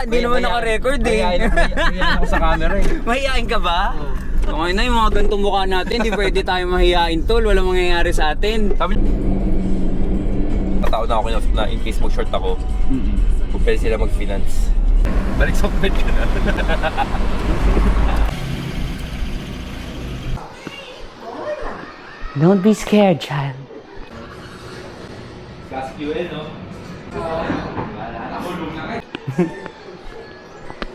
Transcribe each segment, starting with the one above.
Hindi naman naka-record eh. Mahihain ako sa camera eh. Mahihain ka ba? Okay na yung mga ganitong mukha natin, hindi pwede tayo mahihain tol, walang mangyayari sa atin. Sabi tao na ako na in case mag-short ako, kung pwede sila mag-finance. Balik sa comment ka na. Don't be scared, child. Gas QL, no?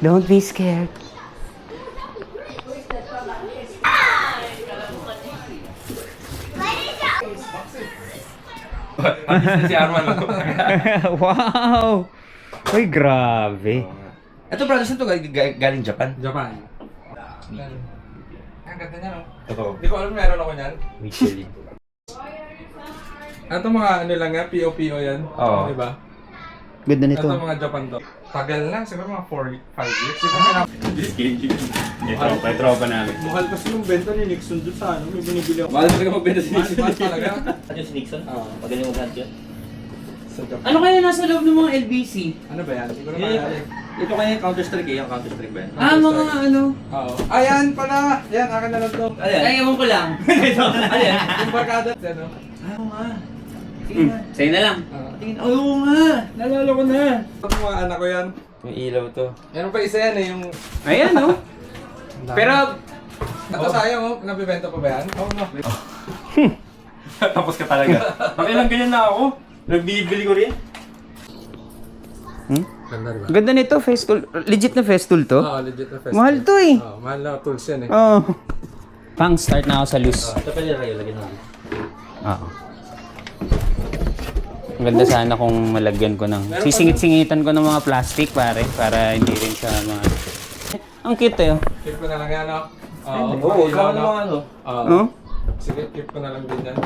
Don't be scared. Si Arman. Wow! Uy, grabe. Ito brothers, ito galing Japan. Japan. Ang ganda niya, no? Totoo. Hindi ko alam meron ako niyan. Michelin. Ito mga ano lang nga, PO-PO yan. Oo. Diba? Ganda nito. Ito mga Japan to. Tagal na, siguro mga 4-5 years. Siguro May tropa namin. mahal kasi yung benta ni Nixon doon sa ano, may binibili ako. Mahal talaga magbenta si Mahal talaga. Ano si Nixon? Oo. Magaling mag-hunt yun? Sa Japan. Ano kaya nasa loob ng mga LBC? Ano ba yan? Siguro Yeah. kaya. Ito kaya yung Counter-Strike eh, yung Counter-Strike ba yan? Mga ano? Oo. Ayan pala! Yan, akin na lang to. Ano yan? Ay, ewan ko lang. Ano yan? Yung barkada. Ano? Oo nga. Sa'yo na lang. Tingin, oo nga! Nalala ko na! Ito mga anak ko yan. Yung ilaw to. Yan pa isa yan eh, yung... Ayan, no? Pero, Ito sayang oh, nabibenta pa ba yan? Oo no. Tapos ka talaga. Pakilang ganyan na ako. Nagbibili ko rin. Ganda diba? ganda nito, Festool. Legit na Festool to. Oo, legit na festival. Mahal to eh. Oo, mahal na tools yan eh. Oh. Pang, start na ako sa loose. Ito pwede kayo, lagyan natin. Oo. Ganda sana kung malagyan ko ng... Sisingit-singitan ko ng mga plastic, pare. Para hindi rin sa mga... Ang cute eh. Keep ko na lang yan oh. Oo, Oo, ikaw na mga ano. Oo. Oh? Sige, keep ko na lang din yan.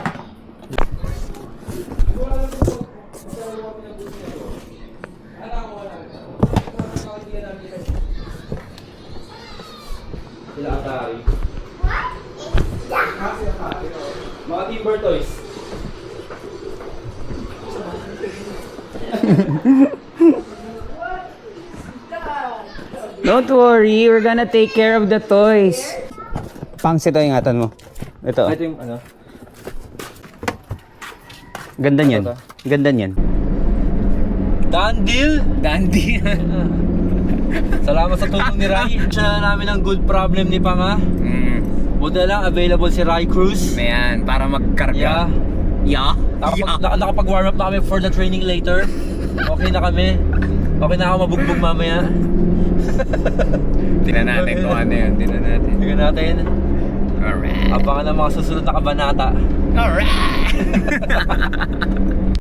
Sila Atari. Mga Timber Toys. Don't worry, we're gonna take care of the toys. Pangs, ito ingatan mo. Ito. Ito yung ano. Ganda niyan. Ganda niyan. Done deal! Dandy. Salamat sa tulong ni Rai. Siya namin ang good problem ni Panga. Buti lang, available si Rai Cruz. Ayan, para magkarga. Yeah. Yeah? Nakapag-warm up na kami for the training later. Okay na kami. Okay na ako mabugbog mamaya. Tingnan natin kung ano yun. Tingnan natin. Tingnan natin. Alright. Abangan ang mga susunod na kabanata. Alright.